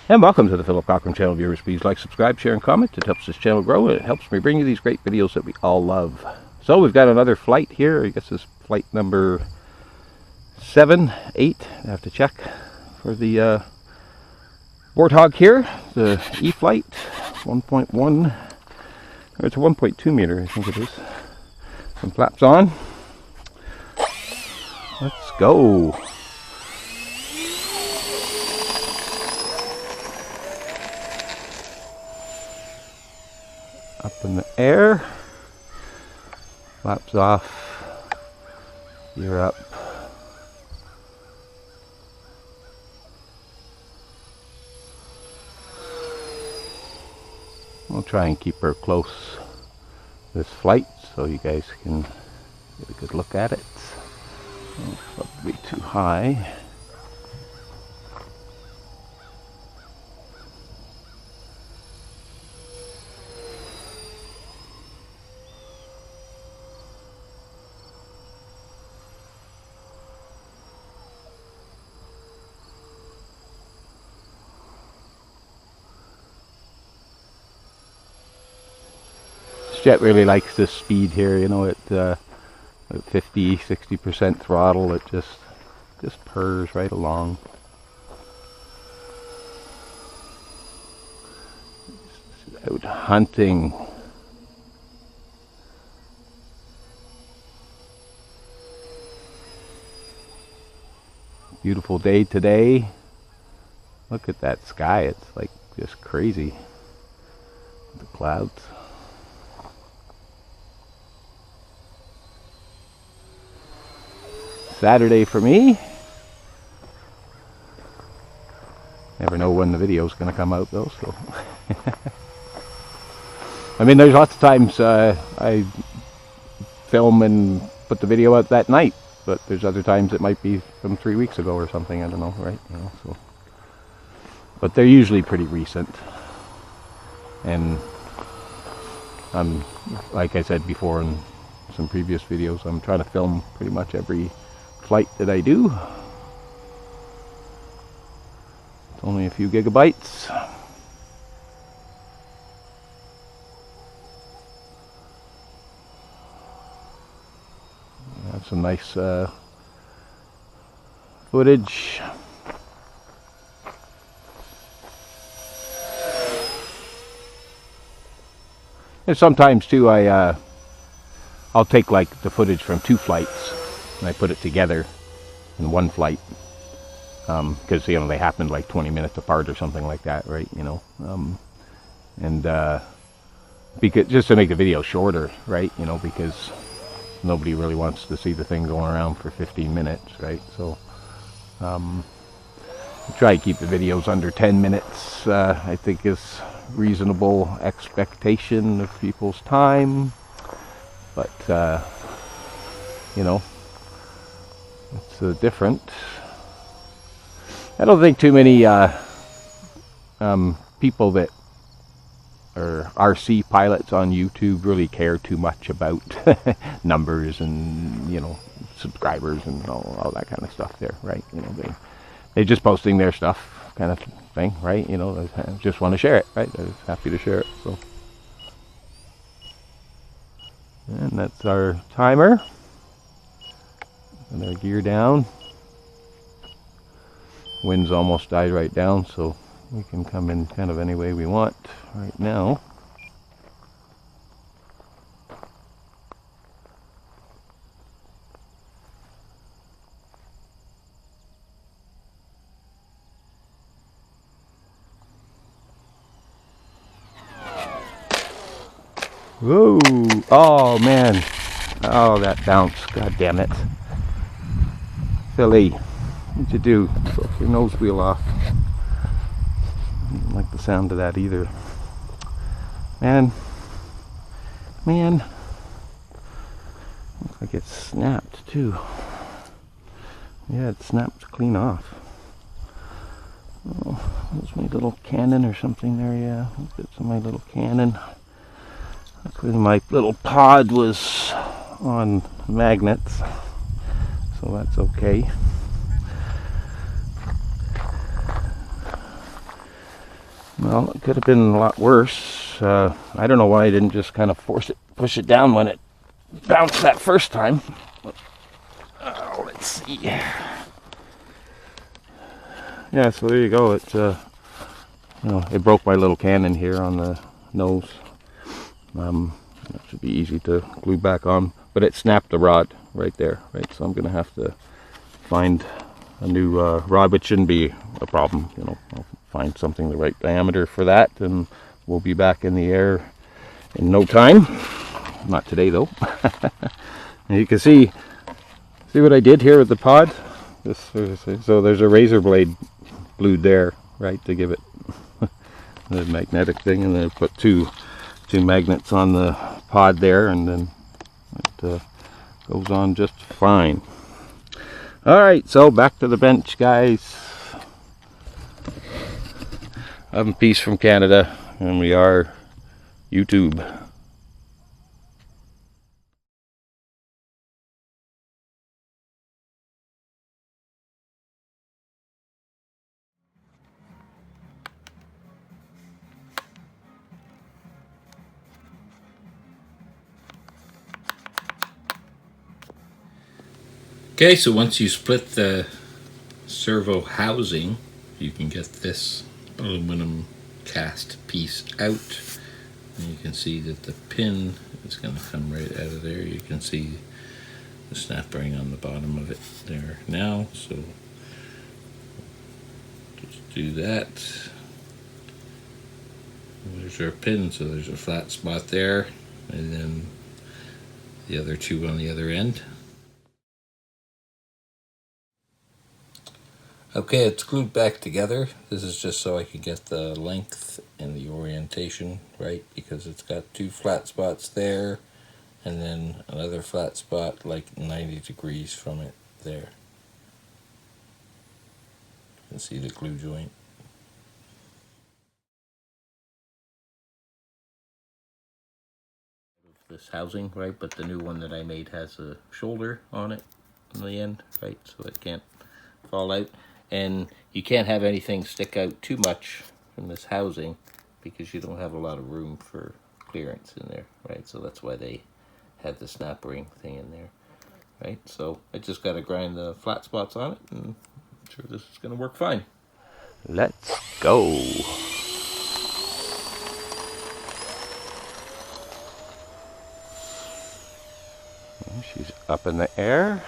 And welcome to the Philip Cochran channel. Viewers, please like, subscribe, share, and comment. It helps this channel grow, and it helps me bring you these great videos that we all love. So we've got another flight here. I guess this is flight number 7, 8. I have to check for the Warthog here. The E-Flite 1.1, or it's a 1.2 meter, I think it is. Some flaps on. Let's go. Up in the air, flaps off, gear up. We'll try and keep her close this flight so you guys can get a good look at it. Don't want to be too high. Jet really likes this speed here, you know, at 50-60% throttle. It just purrs right along. Out hunting. Beautiful day today. Look at that sky. It's like just crazy. The clouds. Saturday for me. Never know when the video's going to come out though, so I mean, there's lots of times I film and put the video out that night, but there's other times it might be from 3 weeks ago or something, I don't know, right? You know, so but they're usually pretty recent. And like I said before in some previous videos, I'm trying to film pretty much every flight that I do. It's only a few gigabytes. Have some nice footage. And sometimes too I'll take like the footage from 2 flights and I put it together in one flight, because you know they happened like 20 minutes apart or something like that, right? You know, and because just to make the video shorter, right? You know, because nobody really wants to see the thing going around for 15 minutes, right? So I try to keep the videos under 10 minutes. I think is reasonable expectation of people's time, but you know, it's different. I don't think too many people that are RC pilots on YouTube really care too much about numbers and, you know, subscribers and all that kind of stuff there, right? You know, they're just posting their stuff kind of thing, right? You know, they just want to share it, right? They're happy to share it, so. And that's our timer. And our gear down. Wind's almost died right down, so we can come in kind of any way we want right now. Whoa! Oh man! Oh, that bounce! God damn it! Philly, what'd you do? Took your nose wheel off. Didn't like the sound of that either. Man. Looks like it snapped too. Yeah, it snapped clean off. Oh, there's my little cannon or something there, yeah. Bits of my little cannon. Because my little pod was on magnets, so that's okay. Well, it could have been a lot worse. I don't know why I didn't just kind of push it down when it bounced that first time. Let's see. Yeah, so there you go. It's it broke my little cannon here on the nose. That should be easy to glue back on, but it snapped the rod right there, right? So I'm gonna have to find a new rod, which shouldn't be a problem. I'll find something the right diameter for that, and we'll be back in the air in no time. Not today though. And you can see what I did here with the pod. So there's a razor blade glued there, right, to give it the magnetic thing, and then I put two magnets on the pod there, and then it goes on just fine. Alright, so back to the bench, guys. Love and peace from Canada, and we are YouTube. Okay, so once you split the servo housing, you can get this aluminum cast piece out, and you can see that the pin is going to come right out of there. You can see the snap ring on the bottom of it there now, so just do that. There's our pin, so there's a flat spot there, and then the other two on the other end. Okay, it's glued back together. This is just so I can get the length and the orientation right, because it's got two flat spots there and then another flat spot like 90 degrees from it there. You can see the glue joint. This housing, right, but the new one that I made has a shoulder on it on the end, right, so it can't fall out. And you can't have anything stick out too much from this housing because you don't have a lot of room for clearance in there, right? So that's why they had the snap ring thing in there, right? So I just got to grind the flat spots on it, and I'm sure this is going to work fine. Let's go. She's up in the air.